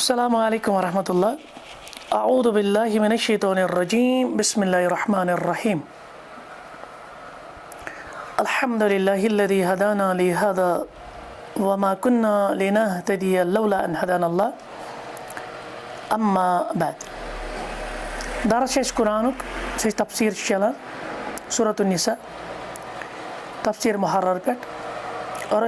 अस्सलामु अलैकुम वरहमतुल्लाह। अऊज़ु बिल्लाहि मिनश शैतानिर रजीम। बिस्मिल्लाहिर रहमानिर रहीम। अल्हम्दुलिल्लाहिल्लज़ी हदाना लिहाज़ा वमा कुन्ना लिनहतदिया लौला अन हदानल्लाह। अम्मा बाद। दरस कुरानुक से तफसीर चलान सूरतुन निसा तफसीर मुहर्रर पे और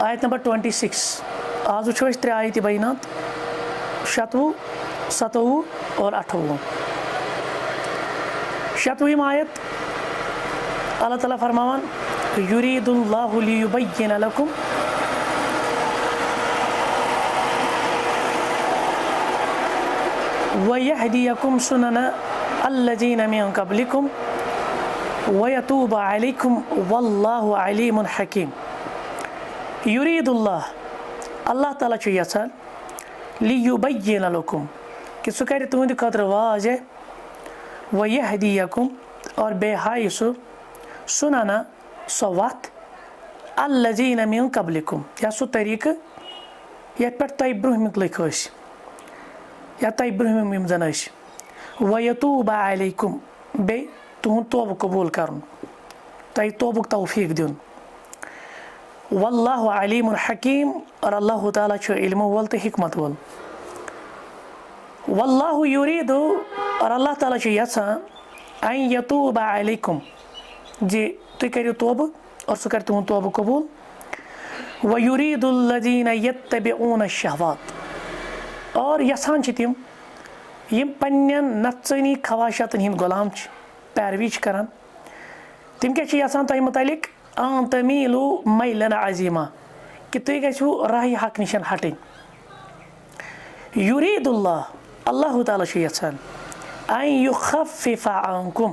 आयत नंबर 26। आज वो 3 आयत बैनात 7, 7 और 8। 7वीं आयत अल्लाह ताला फरमावन युरीदुल्लाहु लियुबय्यिन लकुम व यहदियकुम सुनन अल्लज़ीना मिन क़ब्लिकुम व यतूब अलैकुम वल्लाहु अलीमुन हकीम। युरीदुल्लाह अल्लाह ताला छ यसान लियुबय्यिन लकुम कि सह करे तुहंद खतर वाज़ेह व यहदियकुम और बेहाय सुनाना सो वत अल्लज़ीना मिन क़ब्लिकुम या सो तरीक़ यत पे तय ब्रोहमिक लुक या तय ब्रोहम यम जन व यतूब अलैकुम बे तुहंद तौबह कबूल करन तय तौबुक तौफीक दिन। वल्लाहु अलीमुन हकीम और अल्लाह ताला छ इल्म वल तो हिकमत वल। वल्लाहु युरीदु और अल्लाह ताला छ यसान अन यतूब अलैकुम जे तुम करो तौबह और सह कर तुहंद तौबह कबूल। व युरीदुल्लज़ीना यत्तबिऊन अश-शहवात और यसान तिम यम पन्नन नफसानी ख्वाहिशातन हिंद गुलाम पैरवी करान तिम क्या यसान तय मुतालिक आन तमीलु मैलन अज़ीमा कि तुम गो राह हक निश हटन। युरीदुल्लाह अल्लाह ताला छ यसान अन युखफ्फिफ़ अन्कुम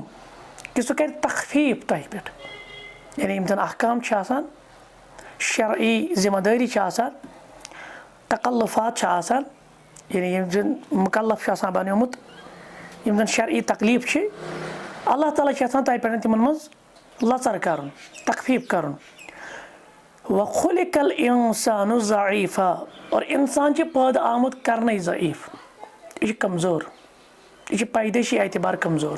कि सह कर तखफीफ तह पे यानी यम जन अहकाम शरई जिम्मेदारी तकल्लुफात यानी यम जन मुकल्लफ बनोमुत यम जन शरई तकलीफ अल्लाह ताला छ यसान तह पे तिमन मज लचर कर तखफीफ कर। व खुलिकल इंसानु ज़ईफ़ा और इंसान पैद आमुत करने ज़ईफ़ यह कमज़ोर यह पैदाशी एतबार कमज़ोर।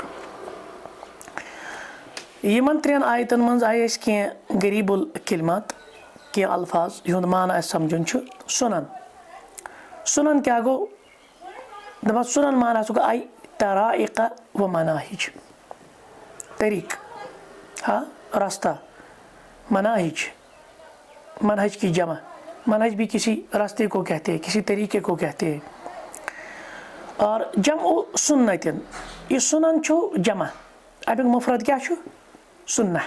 यमन 3 आयतन मज आए कह गरीबुल किलमात कह अल्फाज युद माना समझन सुनन। सुनन क्या गो दपा सुनन माना सह आई तराइक़ व मनाहिज तरीक़ हाँ रास्ता मनाहिज मनहज की जमा मनहज भी किसी रास्ते को कहते हैं किसी तरीके को कहते हैं। और जम सुन्नतिन यह सुनन छो जमा अमिक मुफरद क्या छो सुन्ना।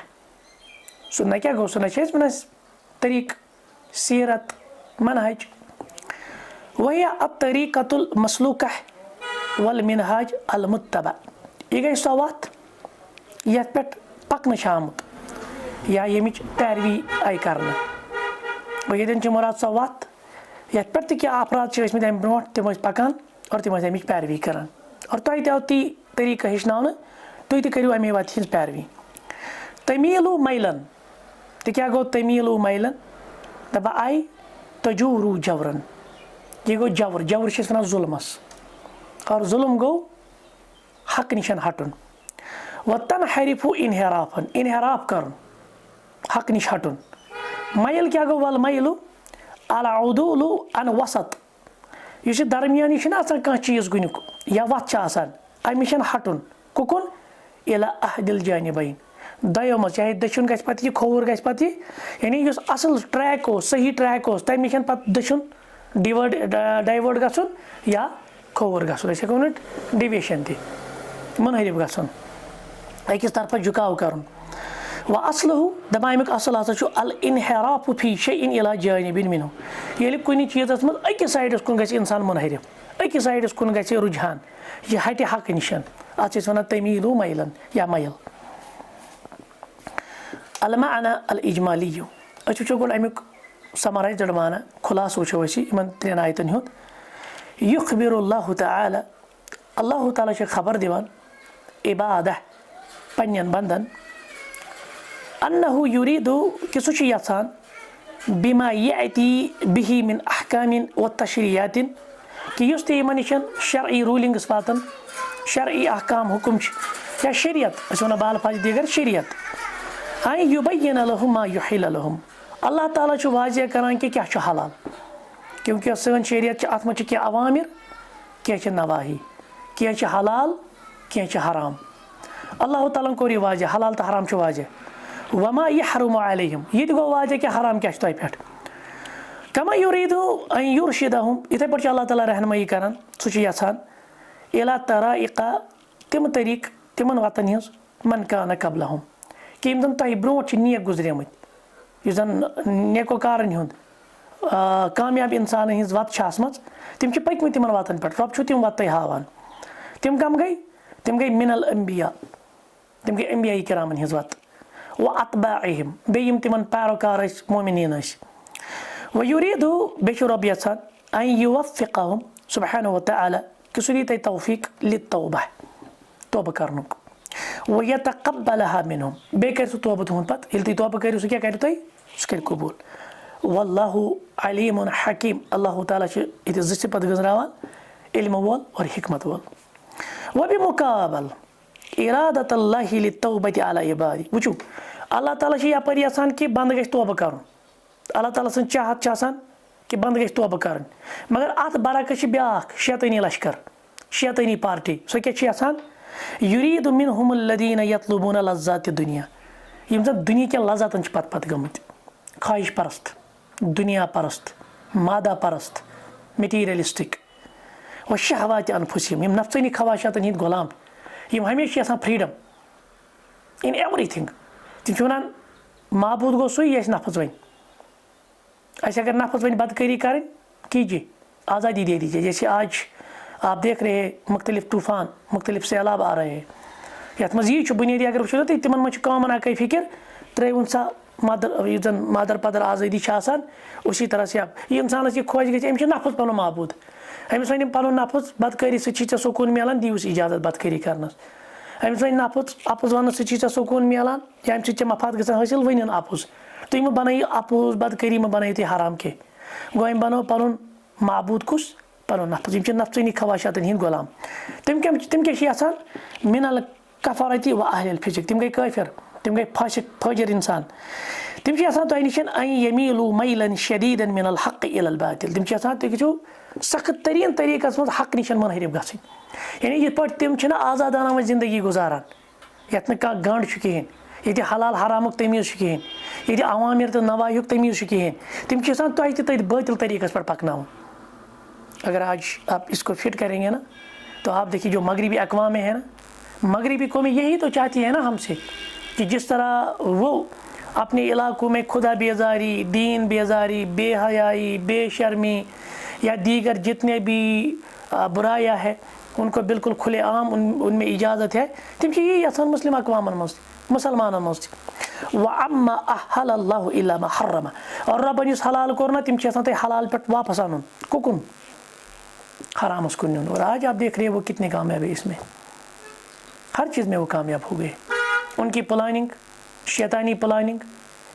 सुन्ना क्या गो सुन्ना वन तरीक सीरत मनहज वही अब तरीक़तुल मसलूका वल मिनहाज अल मुत्तबा यह गई सो वत यथ पे पकन आमुत या यमिच पैरवी आई कर वह मुराद सो वत यथ पे क्या अफराद अम ब्रो तम पकान और तम अमिच पैरवी करान और तुम तौ ती तरीक़ हेचन तुम तु करो अमे वत हज पैरवी। तमीलु मैलन तो क्या गो तमीलु मैलन दपा आई तजूरू जवरन यह गो जवर जवर वन जुल्मस और जुल्म गो हक निश हटन। व तनहरिफु इनहराफन इनहराफ कर हक निश हटन। मैल क्या गो वल मैलु अला उदूलु अन वसत इस दरमियानी कह चीज़ गुनिक या वत अमिश हटन कुकुन इला अहदिल जानिबैन दयो मज चाहे दशुन गि पे खोवर गि पे यानी असल ट्रैक हो सही ट्रैक हो तम निश पे दशुन डाइवर्ट गन या खोवर गो डिविएशन तनहरिफ गन अकिस तरफ झुकाव कर। व असलहु दपा अमुक असल हसा अल इनहराफ फी शैइन इला जानिबिन मिनहु ये कुछ चीज़ मज अकिस साइडस कुन गि इंसान मुनहरिफ अकिस साइडस कुन गि रुझान यह हट हक निश अत वन तमीलु मैलन या मैल। अल माना अल इजमाली वो गो अमुक समराइज्ड माना खुलास वो इन 3 आयतन हुद युखबिरुल्लाहु तआला अल्लाह ताला खबर दिवान इबादह पन्न बंदन अन्नहु युरीदु कि सह यसान बिमा यअती बिही मिन अहकामिन व तशरीयातिन कि युस ते यमन निशन शरई रूलिंग्स वातन शरई अहकाम हुकुम या शरीयत अस वन बालफाज दीगर शरीयत आई युबय्यिन लहुम मा युहिल लहुम अल्लाह ताला छु वाज़ेह करान कि क्या छु हलाल क्योंकि सन शरीयत अत मज क्या अवामिर क्या नवाही क्या हलाल क्या हराम अल्लाह ताला कोर यह वाज़ेह हलाल तो हराम छु वाज़ेह वमा यहरुमु अलैहिम ये गो वाज़ेह कि हराम क्या तय पे कमा युरीदु अन युरशिदहुम इथे पर अल्लाह ताला रहनुमाई करान सह यछान इला तराइका तिम तरीक तिमन वतन हिंस मन कान कबलहुम कि यम जन तह ब्रोट नेक गुजरेमत यह जन नेकोकारन हुंद कामयाब इंसान हिंस वत तिम पकम तिमन वतन पे रब तिम वत हावान तिम कम गई मिनल अंबिया तिम गई अंबिया किरामन हिंस वत व अतबाइहिम बेयम तिमन पैरोकार मोमिनीन व युरीदु बेशु रब यछान अन युवफ्फिकहुम सुब्हानहु व तआला कि सह दी तौफीक लित्तौबा तौबा करनुक व यतक़ब्बलहा मिनहुम बे कर सह तौबा तुहंद पत यदि तुम तौबा करियो सह क्या कर तुम सह कर कबूल वल्लाहु अलीमुन हकीम अल्लाह ताला ये सिफत गजरावान इल्म वोल और हिकमत वोल व बिमुकाबल इरादतुल्लाहि लित्तौबति अला इबादी वुचु अल्लाह ताला यपर यसान कि बंद गछ तौबा करन अल्लाह ताला सन चाहत आसान कि बंद गछ तौबा करन मगर अत बरकस ब्याख शैतानी लश्कर शैतानी पार्टी सह क्या आसान युरीदु मिनहुमुल्लज़ीना यतलुबूना लज़्ज़ाति दुनिया यम जन दुनिया के लज़्ज़तन पत गमत ख्वाहिश परस्त दुनिया परस्त मादा परस्त मटीरियलिस्टिक व शहवात अनफुसिम यम नफ्सानी ख्वाहिशातन हिंद गुलाम यम हमेशा आसान फ्रीडम इन एवरीथिंग तिम वन माबूद गो सही यह नफज वन अगर नफज वन बदकारी करें कीजिए आज़ादी दे दीजिए जैसे आज आप देख रहे हैं मुख्तलिफ तूफ़ान मुख्तलिफ सैलाब आ रहे हैं यथ मज यह बुनियादी अगर वो तो तिमन मज कॉमन आकई फिक्र त्रुन सा मदर जन मादर पदर आज़ादी उसी तरह से आप ये इंसान यह खोज गई अम्स नफज पन माबूद अम्स वन पन नफज बदकारी सह सुकून मिलान दिवस इजाजत बदकारी करनस अम्स वन नफज अपुज वन सह सुकून मिलान या अम्स मफाद गसान हासिल वन अपुज तुम मह बन अपुज बदकारी मह बन तुम हराम के गो अम बनो पन माबूद कुस पन नफज यम नफसनी ख्वाहिशातन हिंद गुलाम तिम क्या मिनल कफारती व अहलिल फिसिक तिम गई काफिर तिम गई फाजिर इंसान तिम तुह निश अन यमीलू मैलन शदीदन मिनल हक़ इलल बातिल तिम तुम सख्त तरीन तरीक़स मज हक़ निश मुनहरिफ गसन यानी ये पे तिम आज़ादाना ज़िंदगी गुजारान यत न कह गंड कहें ये हलाल हरामुक तमीज़ कहें ये अवामिर तो नवायुक तमीज़ कहें तिम तुह तथ बातिल तरीक़स पर पकना अगर आज आप इसको फिट करेंगे ना तो आप देखिए जो मगरबी अक़वाम है ना मगरबी कौमें यही तो चाहती है ना हमसे कि जिस तरह वो अपने इलाकों में खुदा बेजारी दीन बेजारी बेहयाई बेशर्मी या दीगर जितने भी बुराइयाँ हैं उनको बिल्कुल खुले आम उनमें इजाज़त है तिम यही यसान मुस्लिम अक़वामन मज मुसलमान मज व अम्मा अहल्लल्लाहु इल्ला मा हर्रमा और रबन इस हलाल कोर ना तिम हलाल पे वापस आनुन कुकुन हराम उसको नहीं। और आज आप देख रहे हैं वो कितने कामयाब है, इसमें हर चीज़ में वो कामयाब हो गए। उनकी प्लानिंग, शैतानी प्लानिंग,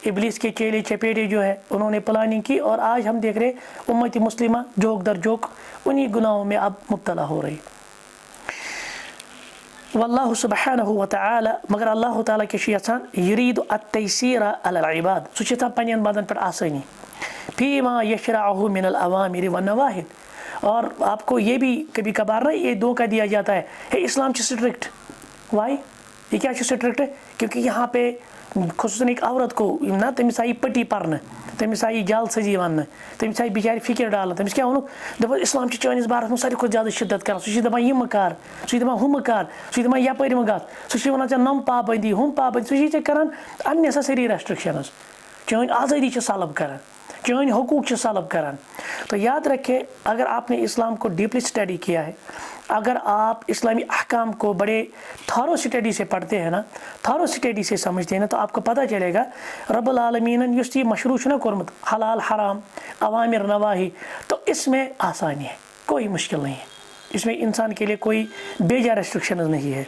इब्लीस के चेले चपेटे जो है उन्होंने प्लानिंग की, और आज हम देख रहे उम्मत मुस्लिमा जोक दर जोक उन्हीं गुनाहों में अब मुब्तला हो रही। वल्लाहु सुब्हानहु व तआला, मगर अल्लाह ताला के यछान युरीदु अत-तयसीर अलल इबाद, सु छ पन्नन बंदन पर आसानी, फीमा यशरअहु मिनल अवामिर व नवाहिद। और आपको ये भी कभी कभार ना ये धोखा दिया जाता है, इस्लाम छ स्ट्रिक्ट। वाई ये क्या स्ट्रिक्ट है? क्योंकि यहाँ पे खुसूसन एक औरत को ना तमिस आई पट्टी पर्न, तमिस आई जाल सजी वन, तमिस आई बिचारी फिक्र डाल, तमिस क्या वो दप इस्लाम चानिस बारस में सारी खुद ज़्यादा शिद्दत कर, सह दपान यम कर, सह दपान हम कर, सह दपान यपर मे गस, सह वन नम पाबंदी हम पाबंदी, सह करान अननेसेसरी रेस्ट्रिक्शंस, चान आज़ादी सलब करान, चान हकूक सलब करान। तो याद रखें, अगर आपने इस्लाम को डीपली स्टडी किया है, अगर आप इस्लामी अहकाम को बड़े थारो स्टडी से पढ़ते हैं ना, थारो स्टडी से समझते हैं ना, तो आपको पता चलेगा रब्बुल आलमीन युस ये मशरू ना कोरमत हलाल हराम अवामिर नवाही, तो इसमें आसानी है, कोई मुश्किल नहीं है, इसमें इंसान के लिए कोई बेजा रेस्ट्रिक्शन नहीं है।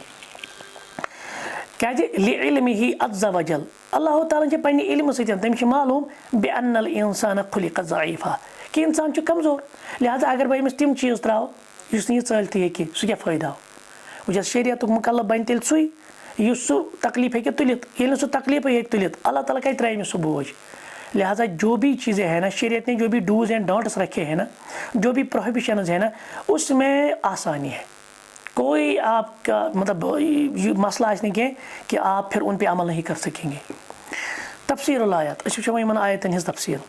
क्या जी लिइल्मिही अज़्ज़ा वजल, अल्लाह ताला के पन्ने इल्म सतन तम मालूम बेअन्नल इंसान खुलिक ज़ईफ़ा कि इंसान कमज़ोर, लिहाजा अगर बह अमिस तिम चीज़ त्रो युस नह चलती हे सह क्या फ़ायदा वजह शरीयत मुकल्लफ बन तेल सुई युस सह तकलीफ हे तुलित ये सह तकलीफ हे तुलित अल्लाह ताला कह त्रा सह बोझ। लिहाजा जो भी चीज़ें हैं ना शरीयत ने जो भी डूज एंड डोंट्स रखे हैं ना, जो भी प्रोहिबिशंस है ना, उसमें आसानी है। कोई आपका मतलब ये मसला नहीं कि आप फिर उन पे अमल नहीं कर सकेंगे। तफसीरुल आयत इन आयतन हिज तफसीर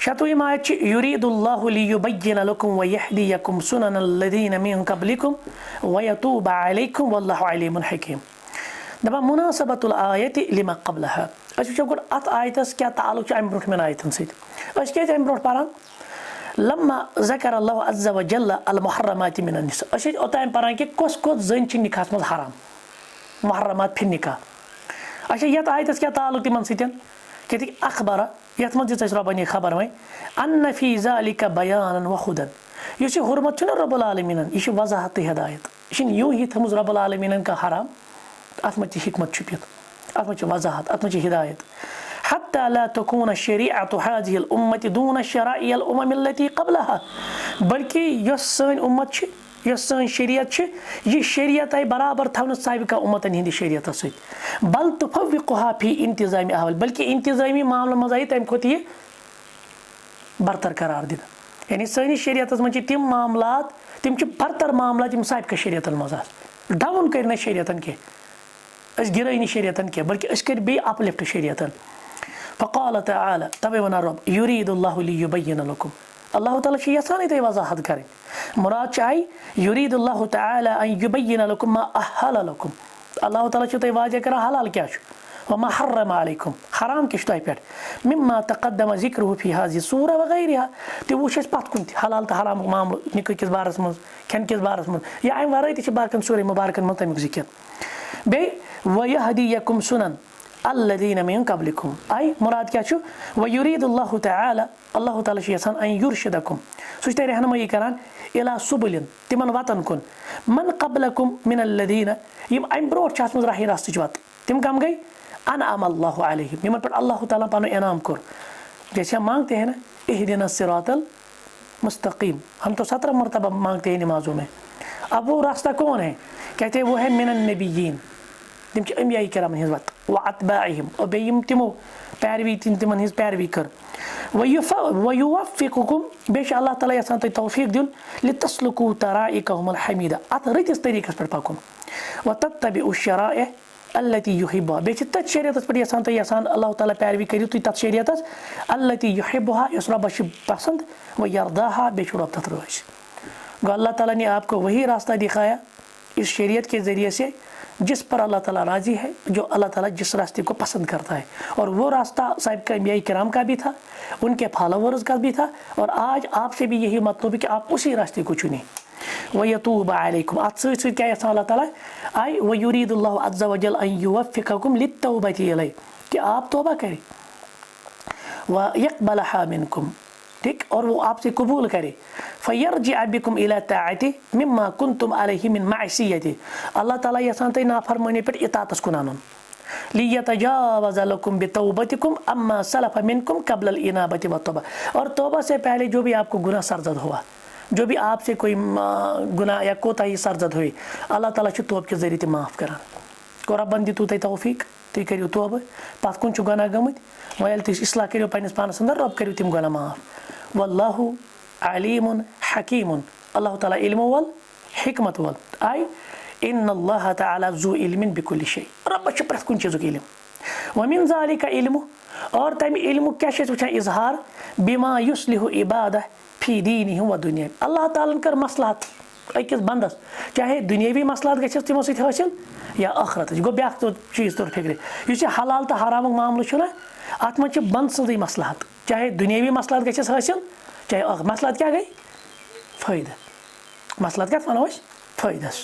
शतवीं आयत युरीदुल्लाहु लियुबय्यिन लकुम व यहदियकुम सुननल्लज़ीना मिन क़ब्लिकुम व यतूब अलैकुम वल्लाहु अलीमुन हकीम। दपा मुनासबतुल आयति लिमा क़ब्लहा गुड अत आयतस क्या ताल्लुक अम ब्रोठमें आयतन सत अम ब्रोट पारान लम्मा ज़कर अल्लाहु अज़्ज़ा व जल्ल अल मुहर्रमाति मिनन निसा ओतान पारान कि कस कस जन निकाह मज हराम मुहर्रमात फिर निकाह। अच्छा ये आयतस क्या ताल्लुक तिमन सतन कि अखबर ये मज दिस रबन खबर वह अन्न फी ज़ालिका बयानन व हुदन युस हुर्मत रब्बुल आलमीनन यह वजाहत हिदायत यह यूं ही थमुज रब्बुल आलमीनन का हराम अत मज हिकमत छुपित अत मज वजाहत अत मज हिदायत हत्ता ला तकून शरीअतु हाज़िहिल उम्मति दून शराइअल उमम अल्लती क़ब्लहा बल्कि यस सन उम्मत छ यस सन शरीयत छ यह शरीयत आई बराबर थवन साबिका उम्मतन हिंदी शरीयत सत बल तुफव्विक़ुहा फी इंतज़ामी अहवाल बल्कि इंतज़ामी मामलों मज आई तम खुद यह बरतर करार दिन यानी सनिस शरीयत मज तिम मामलात तिम बरतर मामलात यम साबिका शरीयतन मज डाउन कर शरीयतन के गिरई शरीयतन के बल्कि कर बे अपलिफ्ट शरीयतन। फ़क़ाल तआला तबे वना रब युरीदुल्लाहु लियुबय्यिन लकुम अल्लाह ताला यसान ते वजाहत करें मुराद चाहे युरीदुल्लाहु तआला अन युबय्यिन लकुम मा अहल लकुम अल्लाह ताला ते वाज़ह कर हलाल क्या व मा हर्रम अलैकुम हराम किश तय पे मिम्मा तक़द्दम ज़िक्रुहु फ़ी हाज़िहि सूरा व गैरिहा ते वो पत कुन हलाल तो हराम मामल निकाह किस बारस मज खेन किस बारस मज या अम वर बाकन सूरह मुबारकन मज तमिक ज़िक्र बे व यहदियकुम सुनन अल्लज़ीना मिन क़ब्लिकुम आई मुराद क्या व युरीदुल्लाहु तआला अल्लाह ताला यसान अन युरशिदकुम सह रहनुमाई करान इला सुबुलिन तिमन वतन कुन मन क़ब्लकुम मिन अल्लज़ीना यम अम ब्रोट मज राही रास्त वत तिम कम गई अनअम अल्लाहु अलैहिम यमन पर अल्लाह ताला पन इनाम कोर। जैसे हम मांगते हैं ना इहदिना सिरातल मुस्तकीम हम तो 17 मरतबा मांगते हैं नमाजों में। अब वो रास्ता कौन है कहते हैं वो है मिनन नबिय्यीन तिम अंबिया किराम हिज वत व अतबाइहिम और बेयम तिमो पैरवी तिमन हिज पैरवी कर व युवफ़्फ़िक़ुकुम बेश अल्लाह ताला यसान तय तौफीक दिन लितस्लुकू तराइकहुमुल हमीदा अत रतिस तरीक़स पर पकुन व तत्तबिउ शराइअ अल्लती युहिब्बुहा बेच तत शरीयत पर यसान तय यसान अल्लाह ताला पैरवी करियो तुय तत शरीयत अल्लती युहिब्बुहा यस रब पसंद व यरदाहा बेच रब तत रोज गो अल्लाह ताला ने आपको वही रास्ता दिखाया इस शरीयत के ज़रिए से जिस पर अल्लाह ताला राज़ी है, जो अल्लाह ताला जिस रास्ते को पसंद करता है। और वो रास्ता साहिब का अंबिया किराम का भी था, उनके फॉलोवर्स का भी था, और आज आपसे भी यही मतलब है कि आप उसी रास्ते को चुनें। व यतूब अलैकुम अत सत क्या अल्लाह ताला आई व युरीदुल्लाहु अज़्ज़ा व जल अन युवफ़्फ़िक़कुम लित्तौबति इलैहि कि आप तौबा करें व यक़बलहा मिनकुम ठीक और वो आपसे कबूल करे फ़यरजिअ बिकुम इला ताअति मिम्मा कुन्तुम अलैहि मिन मअसियति अल्लाह ताला यसान तय नाफरमानी पर इताअतस कुन आनुन लियतजावज़ लकुम बितौबतिकुम अम्मा सलफ़ मिनकुम क़ब्ल इनाबति व तौबा और तौबा से पहले जो भी आपको गुनाह सरजद हुआ, जो भी आपसे कोई गुनाह या कोताही सरजद हुई, अल्लाह ताला छ तौब के ज़रिए माफ़ करान को रब्बन दितु तय तौफीक तुम करियो तौबा पत कुन छ गुनाह गमत वयल तुम इस्लाह करियो पन्निस पानस अंदर रब करियो तिम गुनाह माफ़ वल्लाहु अलीमुन हकीमुन अल्लाह ताला इल्म वल हिकमत वल आई इन्नल्लाह ताला ज़ू इल्मिन बिकुल्लि शै रब छ प्रत कुन चीज़ुक इल्म व मिन ज़ालिका इल्मु और तम इल्मु क्या छ वचन इजहार बिमा युस्लिहु इबादह फी दीनिहि व दुनिया अल्लाह ताला कर मसलहत अकिस बंदस चाहे दुनियावी मसलहत गछस तिमो सत हासिल या आखिरत गो ब्याक तो चीज़ तौर फिक्र युस हलाल तो हराम मामल छ ना अत मज बंद सदी मसलहत चाहे दुनियावी मसलहत गछस हासिल चाहे मसलहत क्या गई फ़ायदा मसलहत क्या वनो फ़ायदस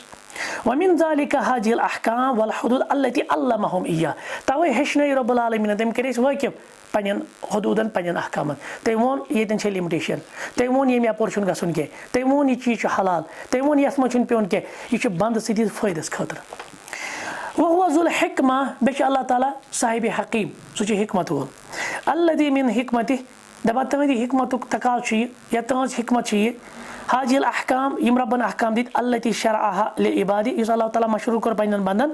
वमिन ज़ालिका हाज़िहिल अहकाम वल हुदूद अल्लती अल्लमहुम इय्या तवे हेचन रब्बुल आलमीन तम कर वाकिफ पन्न हदूदन पन्न अहकामन तम वोन ये लिमिटेशन तम वोन ये अपोर गसन कह तम वोन यह चीज़ हलाल तम वोन ये पे पे यह बंद सदी फ़ायदस खतर वह हुआ ज़ुल हिक्मा बेश अल्लाह ताला साहिब हकीम सह हिकमत वोल अल्लज़ी मिन हिकमति दपान तहद हिकमतुक तकाज या तहज हिकमत हाजिल अहकाम यम रब्बन अहकाम दित अल्लती शरअहा लिइबादी इस अल्लाह ताला मशरूर कर पन्न बंदन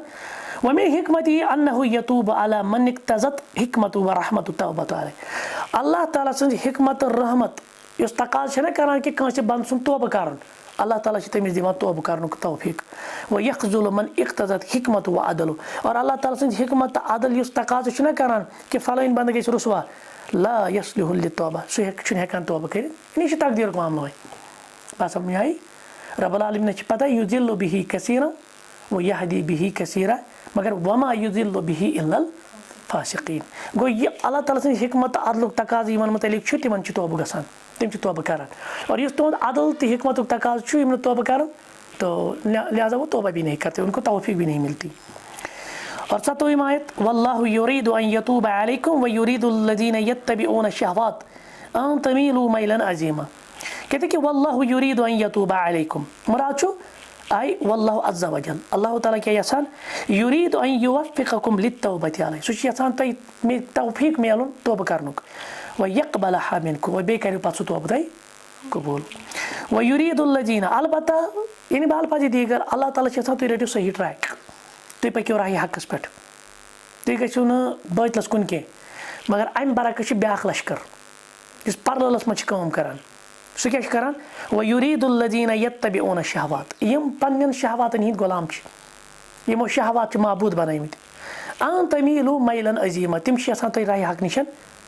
व मिन हिकमति अन्नहु यतूब अला मन इक्तज़त हिकमतु व रहमतु तौबतु अलैह अल्लाह ताला सं हिकमत रहमत इस तकाज छना करान कि कांसे बंद सुन तौबा करन अल्लाह ताला तमिस दिवान तौबा करनुक तौफीक व यखजुल मन इक्तज़त हिकमत व अदल और अल्लाह ताला सं हिकमत अदल इस तकाज छना करान कि फलाइन बंद गई रुसवा ला यसलिहु लितौबा सो हेकान तौबा कर इन तकदीर मामला बस समझ आई रब्बुल आलमीन ने पता युज़िल्लु बिही कसीरा व यहदी बिही कसीरा मगर वमा युज़िल्लु बिही इल्लल फासिकीन गो ये अल्लाह ताला सं हिकमत अदलुक तकाज यमन मुतलिक छु तिमन छु तौबा गसान तिम छु तौबा करान और इस तुहद अदल तो हिकमतुक तकाज छु यमन तौबा करान तो लिहाजा वो तौबा भी नहीं करते उनको तौफीक भी नहीं मिलती। और 7वीं आयत वल्लाहु युरीदु अन यतूब अलैकुम व युरीदु अल्लज़ीना यत्तबिऊन अश-शहवात अन तमीलू मैलन अज़ीमा कहते कि वल्लाहु युरीदु अन यतूब अलैकुम मुराद छु आई वल्लाहु अज़्ज़ा वजल अल्लाह ताला क्या यसान युरीदु अन युवफ़्फ़िक़कुम लित्तौबति अलैहि सो यसान तय में तौफीक मिलुन तौबा करनुक व यक़बलहा मिनकुम व बेकरि पसु तौबा तय कबूल व युरीदु अल्लज़ीना अलबत्ता यानी बालफाजी दीगर अल्लाह ताला यसान तय रटियो सही ट्रैक तुम पको राह हकस पे तुम गो न बातलस कुन कह मगर अम बरक्स ब्याख लश्कर इस परलस मज काम करान सह क्या करान व युरीदुल्लज़ीना यत्तबिऊन अश-शहवात यम पन्न शहवातन हिंद गुलाम यमो शहवात माबूद बनमत अन तमीलू मैलन अज़ीमा तिम यसान तुम राह हक निश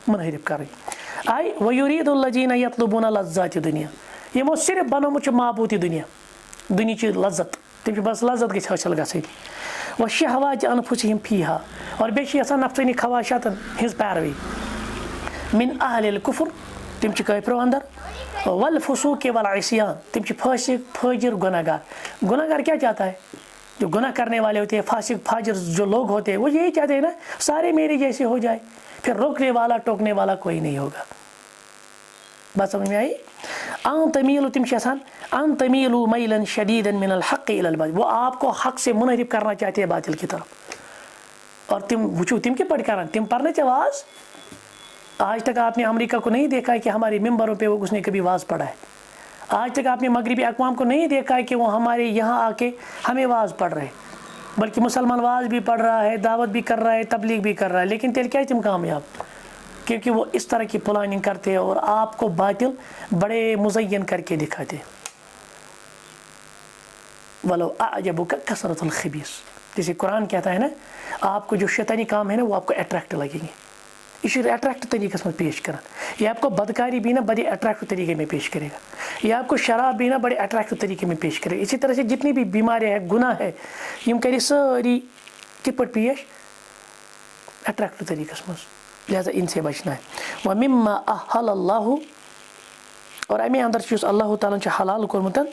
मुनहरिफ कर आई व युरीदुल्लज़ीना यतलबून लज़्ज़ाति दुनिया यमो सिर्फ बनोमुत माबूद दुनिया दुनिया लज्जत तिम बस लज्जत गई हासिल गई व शहवात अनफुसिहिम फीहा और बेश यसान नफ्सानी ख्वाहिशातन हिंज पैरवी मिन अहलिल कुफ्र तिम काफिरों अंदर वल फुसूक वल इस्यान तिम फासिक फाजिर गुनाहगार क्या चाहता है जो गुनाह करने वाले होते हैं फासिक फाजिर जो लोग होते हैं वो यही चाहते हैं ना सारे मेरे जैसे हो जाए फिर रोकने वाला टोकने वाला कोई नहीं होगा। बात समझ में आई अन तमीलू तिम यसान अन तमीलू मैलन शदीदन मिनल हक़ इलल बातिल वो आपको हक से मुनहरिफ करना चाहते हैं बातिल की तरफ और तिम वुचू तिम के पढ़ कर तिम पढ़ने च वाज आज तक आपने अमेरिका को नहीं देखा है कि हमारे मेंबरों पे वो उसने कभी वाज पढ़ा है। आज तक आपने मगरिबी अक़वाम को नहीं देखा है कि वो हमारे यहाँ आके हमें वाज पढ़ रहे बल्कि मुसलमान वाज भी पढ़ रहा है दावत भी कर रहा है तबलीग भी कर रहा है लेकिन तेल क्या तुम कामयाब क्योंकि वो इस तरह की प्लानिंग करते हैं और आपको बातिल बड़े मुज़य्यन करके दिखाते वलो अअजबुका कसरतुल खबीस जैसे कुरान कहता है ना आपको जो शैतानी काम है ना वो आपको अट्रैक्ट लगेंगे इस अट्रैक्टिव तरीके से पेश करा ये आपको बदकारी भी ना बड़े अट्रैक्टिव तरीके में पेश करेगा ये आपको शराब भी ना बड़े अट्रैक्टिव तरीके में पेश करेगा। इसी तरह से जितनी भी बीमारियाँ हैं गुनाह है यम कर सारी कित पे पेश अट्रैक्टिव तरीके से लिहाजा इनसे बचना है। व मिम्मा अहल्लल्लाहु और अमे अंदर चीज अल्लाह ताला ने हलाल कोरमुतन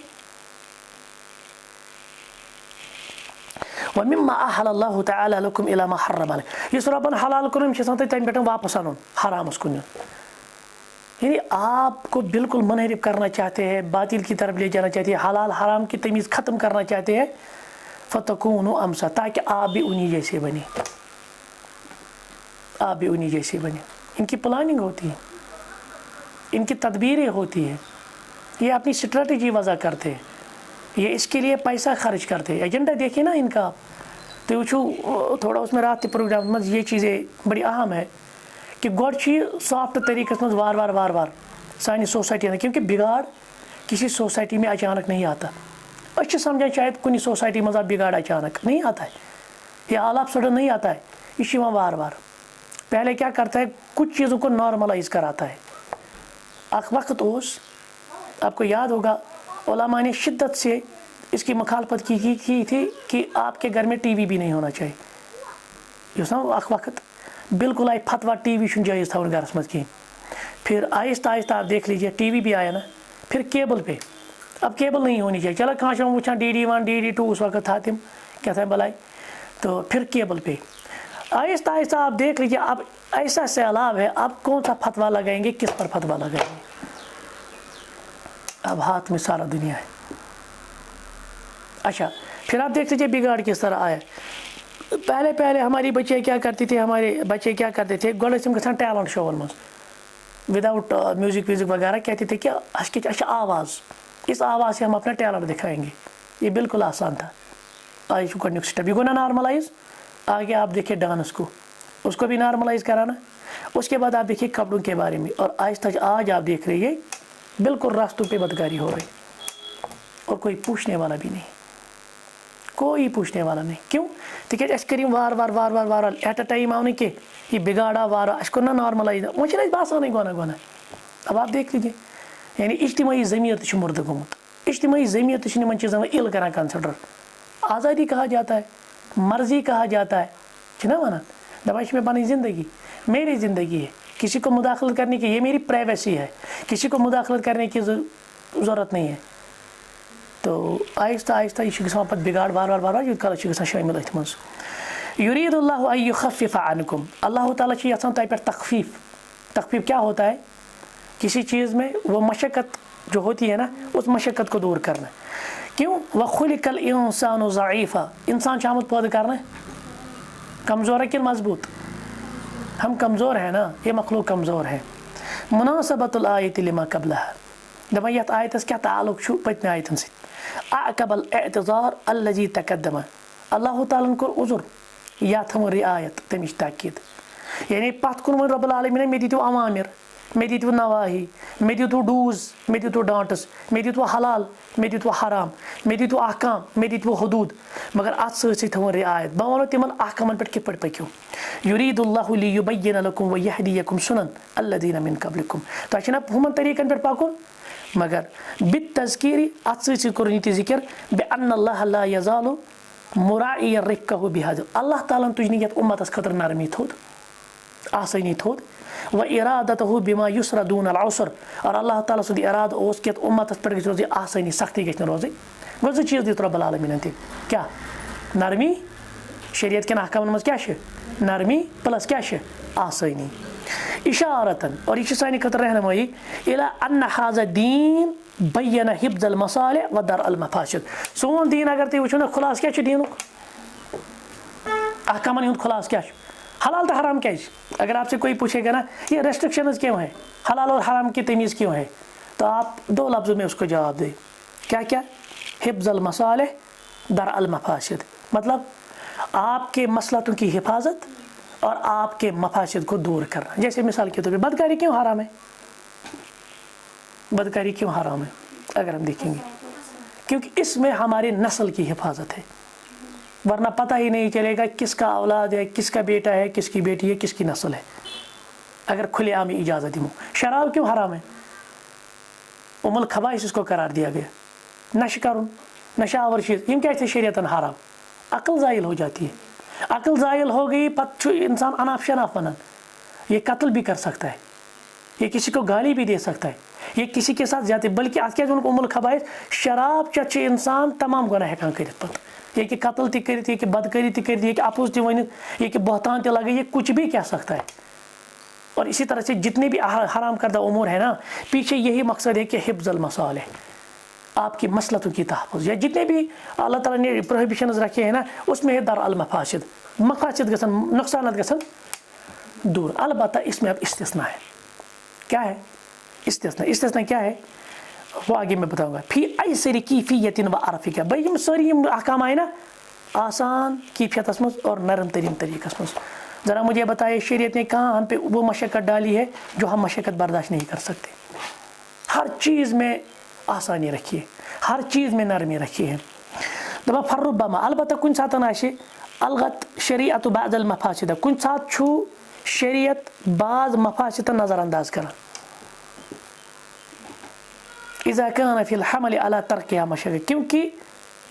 व मिम्मा अहल्लल्लाहु तआला लकुम इला मा हर्रम अलैकुम इस रब्बन हलाल कोरम छसान तम पे वापस आनुन हरामस कुन यानी आपको बिल्कुल मुनहरिफ करना चाहते हैं बातिल की तरफ ले जाना चाहते हैं हलाल हराम की तमीज़ ख़त्म करना चाहते हैं फ़तकूनु अमसा ताकि आप भी उन्हीं जैसे बने आप भी उन्हीं जैसे बने। इनकी प्लानिंग होती है इनकी तदबीरें होती है ये अपनी स्ट्रेटजी वज़ा करते हैं ये इसके लिए पैसा खर्च करते हैं एजेंडा देखिए ना इनका तो वो थोड़ा उसमें रात के प्रोग्राम में ये चीज़ें बड़ी अहम है कि गोड सॉफ्ट तरीके से वार वार सानी सोसाइटी में क्योंकि बिगाड़ किसी सोसाइटी में अचानक नहीं आता अच्छे समझा शायद कुछ सोसाइटी में बिगाड़ अचानक नहीं आता है या आलाप सडन नहीं आता है इसी में वार पहले क्या करता है कुछ चीज़ों को नॉर्मलाइज कराता है। वक्त उस आपको याद होगा उलमा ने शिद्दत से इसकी मुखालफत की थी कि आपके घर में टीवी भी नहीं होना चाहिए युस ना वक्त बिल्कुल आई फतवा टीवी जायज़ था घर मज कहीं फिर आहिस्ता आहिस्ता आप देख लीजिए टीवी भी आया ना फिर केबल पे अब केबल नहीं होनी चाहिए चलो कहाँ वो वुचान DD1 DD2 उस वक्त था तिम क्या था भलाई तो फिर केबल पे आहिस्ता आहिस्ता आप देख लीजिए अब ऐसा सैलाब है अब कौन सा फतवा लगाएंगे किस पर फतवा लगाएंगे अब हाथ में सारा दुनिया है। अच्छा फिर आप देख लीजिए बिगाड़ किस तरह आया पहले पहले हमारे बच्चे क्या करते थे गोड़ गसान टैलेंट शोवन मज विदाउट म्यूज़िक व्यूज़िक वगैरह कहते थे कि अच्छा आवाज़, इस आवाज़ से हम अपना टैलेंट दिखाएंगे। ये बिल्कुल आसान था। आज गोडनिक स्टेप ये गो ना नॉर्मलाइज। आगे आप देखिए डांस को, उसको भी नॉर्मलाइज कराना। उसके बाद आप देखिए कपड़ों के बारे में, और आज आप देख रही है बिल्कुल रास्तों पे बदकारी हो रही और कोई पूछने वाला भी नहीं, कोई पूछने वाला नहीं। क्यों? तिक वार वार वार वार वार एट अ टाइम आव कि ये बिगाड़ा वार अको ना नॉर्मलाइज वो बासान गोना गोना। अब आप देख लीजिए, यानी इज्तिमाई ज़मीर तो मुर्द गोमुत। इज्तिमाई ज़मीर तो इन चीज़ों में इल कर कंसिडर। आज़ादी कहा जाता है, मर्ज़ी कहा जाता है ना वना दबाइश में पानी ज़िंदगी मेरी ज़िंदगी है, किसी को मुदाखलत करने की, ये मेरी प्राइवेसी है, किसी को मुदाखलत करने की ज़रूरत नहीं है। तो आहिस्ता आहिस्ता यह गसान पे बिगाड़ बार बार बार बार कल गसान शामिल अथ मज। युरीदुल्लाहु अन युखफ्फिफ़ अन्कुम, अल्लाह ताला यचान तुम पे तखफीफ क्या होता है? किसी चीज़ में वो मशक्क़त जो होती है ना, उस मशक्क़त को दूर करना। क्यों? व खुलिकल इंसानु ज़ईफ़ा, इंसान आमद पैदा करना कमज़ोर है कि मजबूत? हम कमज़ोर हैं ना, ये मखलूक कमज़ोर है। मुनासबतुल आयति लिमा क़ब्लहा, दपा यथ आयतस क्या ताल्लुक़ पत्म आयतन सत। अक़बल एअतिज़ार अल्लज़ी तक़द्दम, अल्लाह ताला कोर उज़ुर या थम रिआयत तमिच ताकीद। यानी पत कुन रब्बुल आलमीन मे दितु अवामिर, मे दितु नवाही, मे दितु डूज, मे दितु डांटस, मे दितु हलाल, मे दितु हराम, मे दितु अहकाम, मे दितु हदूद, मगर अत सत थवन रिआयत। बह वनो तिमन अहकामन पे कित पक्यो। युरीदुल्लाहु लियुबय्यिन लकुम व यहदियकुम सुनन अल्लज़ीना मिन क़ब्लिकुम, तो हुमन तरीक़न पे पकुन, मगर बित तज़कीरी अत सत कोर नीति ज़िक्र बे अन्नल्लाह ला यज़ालु मुराइयन रिक्कहु बिहाज़, अल्लाह ताला तुझ यत उम्मतस खतर नरमी थोद, आसानी थोद। व इरादतहु बिमा युसरा दून अल उसर, और अल्लाह ताला सुद इराद ओस कि उम्मतस पे गछ रोज़ आसानी, सख्ती गछ रोज़। गो जो चीज़ दित रब्बुल आलमीन ते क्या? नरमी। शरीयत के अहकामन मज क्या नरमी प्लस क्या आसानी। इशारतन, और यह सानि खतर रहनुमाई इला अन्न हाज़ा दीन बय्यन हिफ्ज़ल मसालिह व दरअल मफासिद। सोन दीन अगर तुम वो ना खुलास क्या दीन अहकामन हुंद खुलास क्या? हलाल तो हराम क्या? अगर आपसे कोई पूछेगा ना ये रेस्ट्रिक्शंस क्यों है, हलाल और हराम की तमीज़ क्यों है, तो आप दो लफ्ज़ों में उसको जवाब दें। क्या क्या? हिफ्ज़ल मसालिह दरअल मफासिद, मतलब आपके मसलहतों की हिफाजत और आपके मफासिद को दूर करना। जैसे मिसाल के तौर पर बदकारी क्यों हराम है? बदकारी क्यों हराम है? अगर हम देखेंगे क्योंकि इसमें हमारी नस्ल की हिफाजत है, वरना पता ही नहीं चलेगा किसका औलाद है, किसका बेटा है, किसकी बेटी है, किसकी नस्ल है, अगर खुलेआम इजाज़त दूँ। शराब क्यों हराम है? उमुल खबाइस इसको करार दिया गया। नश करुन, नशावर चीज़, इन क्या शरीयतन हराम। अक्ल ज़ाइल हो जाती है, अक्ल ज़ाइल हो गई पत इंसान अनाफ शनाफ बनन, ये कत्ल भी कर सकता है, ये किसी को गाली भी दे सकता है, ये किसी के साथ जाते, बल्कि आज क्या उमुल खबाइस शराब चच इंसान तमाम गुनाह हेकान करित पत, ये कि कत्ल ति करित, ये कि बदकारी ति करित, ये कि अपोज ति वनित, ये कि बहतान ति लगे, ये कुछ भी कह सकता है। और इसी तरह से जितने भी हराम करदा उमूर है ना, पीछे यही मकसद है कि हिफ्ज़ुल मसालिह, आपकी मसलहतों की तहफ़्फ़ुज़, या जितने भी अल्लाह ताला ने प्रोहिबिशंस रखे हैं ना, उसमें है दरअल मफासिद, मफासिद गसन नुकसानात गसन दूर। अलबत्ता इसमें अब इस्तिस्ना है। क्या है इस्तिस्ना? इस्तिस्ना क्या है वो आगे मैं बताऊंगा। फी ऐसरी कीफियतिन व अरफ़िका, भाई यम सारी अहकाम आए ना आसान कीफियत मज और नरम तरीन तरीक़स मज। ज़रा मुझे बताइए शरीयत ने कहाँ हम पे वो मशक्क़त डाली है जो हम मशक्क़त बर्दाश्त नहीं कर सकते। हर चीज़ में आसानी रखी है, हर चीज़ में नरमी रखी है। दबा फर्रुब्बमा अलबत्ता कुछ साथ आशे अलगत शरीअत बाज़ल मफासिद, कुछ साथ छू शरीयत बाज़ मफासिद नज़रअंदाज करा। इज़ा कान फ़िल हमल अला तर्किहा मशक्क़त, क्योंकि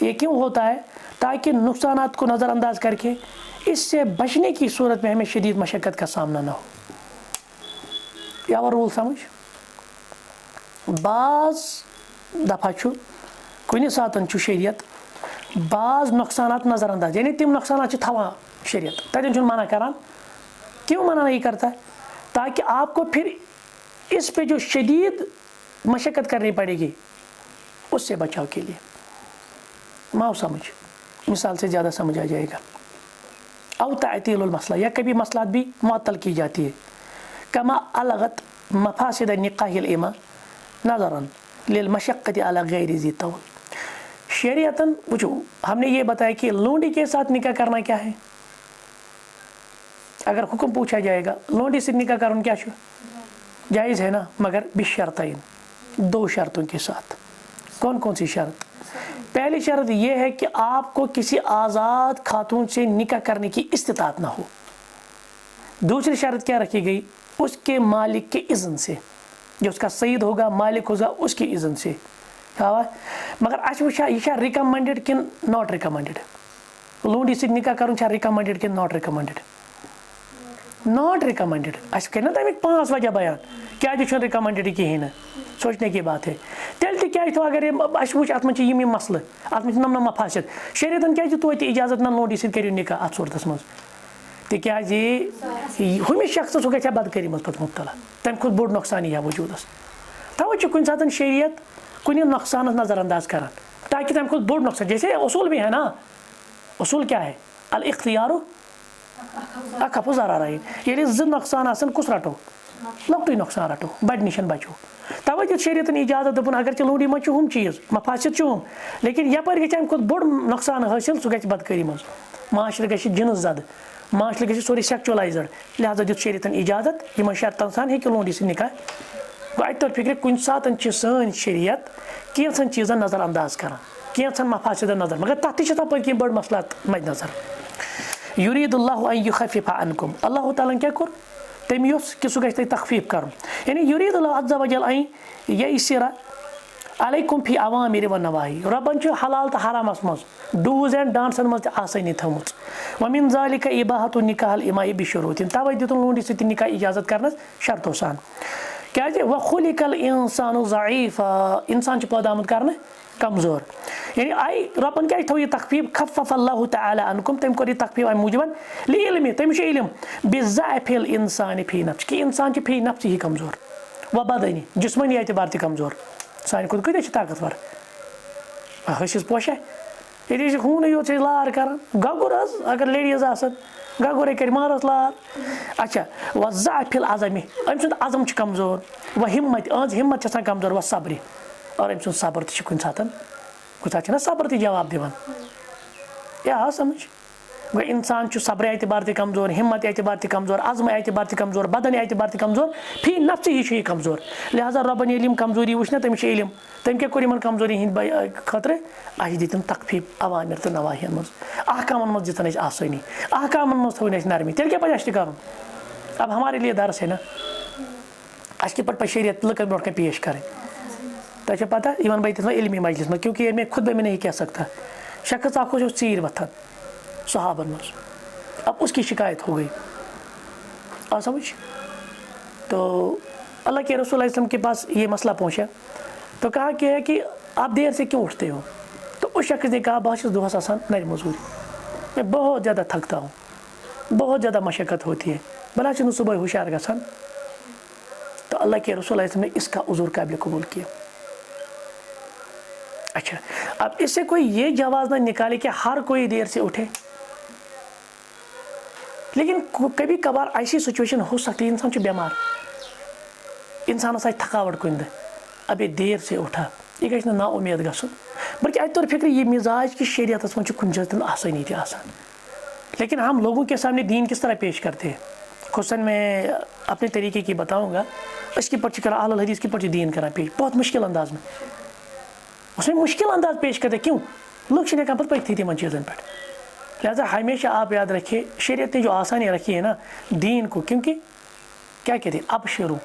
ये क्यों होता है? ताकि नुकसानात को नज़रअंदाज करके इससे बचने की सूरत में हमें शदीद मशक्क़त का सामना ना हो। या रूल समझ बाज़ दफ़ा छू कुछ सातन छू शरीयत बाज़ नुकसानात नज़रअंदाज, यानी तिम नुकसानात थवा शरीयत तन मना करान। क्यों मना नहीं करता है? ताकि आपको फिर इस पे जो शदीद मशक्क़त करनी पड़ेगी उससे बचाव के लिए। माओ समझ, मिसाल से ज़्यादा समझ आ जाएगा। औ तातीलुल मसला, या कभी मसलात भी मुअत्तल की जाती है। कमा अलगत मफासिद निकाहिल इमा नज़रन लिल मशक्कत अला गैरि ज़ी तौल। शरीयतन पूछो, हमने ये बताया कि लोंडी के साथ निकाह करना क्या है। अगर हुक्म पूछा जाएगा लोंडी से निकाह करना क्या जायज़ है ना, मगर बिशर्तैन, 2 शर्तों के साथ। कौन कौन सी शर्त? पहली शर्त यह है कि आपको किसी आज़ाद खातून से निकाह करने की इस्तिताअत ना हो। दूसरी शर्त क्या रखी गई? उसके मालिक के इज़्न से, जो उसका सईद होगा, मालिक होगा, उसकी इज़्न से। मगर अच्छा यह रिकमेंडेड कि नॉट रिकमेंडेड? लोंडी से निकाह करूँ रिकमेंडेड कि नॉट रिकमेंडेड? Not recommended. अस कर ना तमिक 5 वजह बयान क्या रिकमेंडेड कहें, सोचने की बात है। तेल क्या अगर अस वो अत मे मसल, अत नम मफासिद, शरीयतन क्या तो इजाजत ना लोंडी सत करियो निकाह अत सूरत मज, तिकाज हमिस शख्स सह गया बदकारी मज पे मुब्तला, तम खुद बोड़ नुकसान यह वजूदस। तवे कुन सात शरीयत कुन नुकसान नज़रअंदाज कर, ताकि तम खुद बोड़ नुकसान, जैसे उसूल भी है ना, उसूल क्या है? अल इख्तियारु अखफ़ु ज़रारैन, ये 2 नुकसान आसन कुस रटो, लकटुई नुकसान रटो, बड़ निशन बचो। तवे दित शरीयतन इजाजत दोपन अगर चे लोंडी मज हम चीज़ मफासिद हम, लेकिन यपर गि खुद बोड़ नुकसान हासिल, सह गि बदकारी मज, माशर गि जिन्स जद, माशर गि सोरे सेक्चुअलाइज्ड, लिहाजा दित शरीयतन इजाजत यमन शर्तन सान हेकि लोंडी से निकाह। गो अत तर फिक्र कुन सात सान शरीयत कैंसन चीज़न नज़र अंदाज कर, कैंसन मफासिद नजर, मगर तथ तप कह बड़ मसलात मद नजर। युरीदुल्लाहु अन युखफ्फिफ़ अन्कुम, अल्लाह ताला क्या कोर तम योस कि सह गि तखफीफ कर, यानी युरीदुल्लाहु अज़्ज़ा वजल अन यसिरा अलैकुम फी अवामिर व नवाही। रबन हलाल तो हरामस मज, डूज एंड डांसन मज आसानी थमुच। वमिन ज़ालिका इबाहतु निकाहल इमाई बिशुरूतिन, तवे दितुन लोंडी सत निकाह इजाजत करनस शर्तों सान। क्या व खुलिकल इंसानु ज़ईफ़ा, इंसान पैदा आमुत करने कमज़ोर, यानी आई रबन क्या थो यह तखफीफ, खफ़्फ़फ़ल्लाहु तआला अन्कुम, तम कोर तखफीफ अम मूजबन लिइल्मि, तमिस इल्म बिज़अफ़िल इंसान फी नफ्स, कि इंसान फी नफ्स ही कमज़ोर, व बदनी जिस्मनी एतबार त कमज़ोर। सान खुद कत ताकतवर हसिस पोशा, ये हून योत लार कर गगुर, अगर लेडीज आसन गगुर कर मारस लार। अच्छा व ज़अफ़िल अज़मी, अम सुंद अज़म कमज़ोर, व हिम्मत अज हिम्मत कमज़ोर, व सब्र, और अम सुंद सब्र कुन सात सब्र त जवाब दिवान। यह समझ गो इंसान सब्र एतबार त कमज़ोर, हिम्मत एतबार त कमज़ोर, अज़म एतबार त कमज़ोर, बदन एतबार त कमज़ोर, फी नफ्स ही कमज़ोर। लिहाजा रबन ये कमज़ोरी वुच ना, तमिस इल्म, तम क्या कोर कमज़ोरी हंद खतर अस दितन तखफीफ अवामिर तो नवाहियन मज, अहकामन मज दितन आसानी, अहकामन मज थोन नरमी, तेल क्या पे अस कर। अब हमारे लिए दर्स है ना, अस कित पे शरीयत लुकन ब्रोट कन पेश करें। तो पता इन बह तथा इल्मी मजलिस में, क्योंकि मैं खुद में नहीं कह सकता। शख्स अख चीर वथन सहाबन मज, अब उसकी शिकायत हो गई, और समझ। तो अल्लाह के रसूल सल्लल्लाहु अलैहि वसल्लम के पास ये मसला पहुंचा, तो कहा कि है कि आप देर से क्यों उठते हो? तो उस शख्स ने कहा बहुत दुहस आसान नर मजदूरी, मैं बहुत ज़्यादा थकता हूँ, बहुत ज़्यादा मशक्क़त होती है, भला चुन सुबह होशियार गसान। तो अल्लाह के रसूल सल्लल्लाहु अलैहि वसल्लम ने इसका उज़ूर काबिल कबूल किया। अच्छा, अब इससे कोई ये जवाब ना निकाले कि हर कोई देर से उठे, लेकिन कभी कभार ऐसी सिचुएशन हो सकती है, इंसान बीमार, इंसान थकावट कुंद, अब ये देर से उठा, यह गई ना उम्मीद गसन, बल्कि अत तौर फिक्र ये मिजाज की शरीयत मज कुछ आसानी थी आसान। लेकिन हम लोगों के सामने दीन किस तरह पेश करते हैं, खुसन मैं अपने तरीके की बताऊँगा, इसकी पर्ची करा अहल हदीस की पर्ची दीन करा पेश बहुत मुश्किल अंदाज में, उसमें मुश्किल अंदाज पेश करते। क्यों? लोग शिन पे थी तिमन चीज़न पर। लिहाजा हमेशा आप याद रखिए, शरीयत ने जो आसानी रखी है ना दीन को, क्योंकि क्या कहते हैं, अब शुरू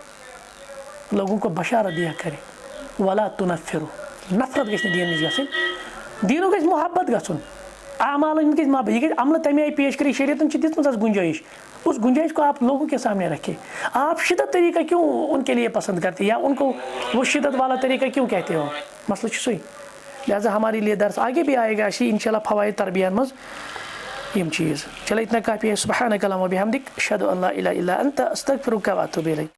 लोगों को बशारत दिया करे, वला तुनफ़िरु, नफरत गई दीन गसन, दीनों गई मोहब्बत गसन, आमाल मोहब्बत, यह गई अमल तमे आई पेश करी, शरीयत दिस गुंजाइश, उस गुंजाइश को आप लोगों के सामने रखें। आप शिद्दत तरीका क्यों उनके लिए पसंद करते, या उनको वो शिद्दत वाला तरीका क्यों कहते हो? मसला सुई। लिहाजा हमारे लिए दर्स आगे भी आएगा अशी इंशाल्लाह फ़वाइद तरबियत मज यम चीज़। चलो इतना काफ़ी है। सुब्हानक अल्लाहुम्मा व बिहम्दिक, अशहदु अन ला इलाहा इल्ला अंत, अस्तगफिरुका व अतूबु इलैक।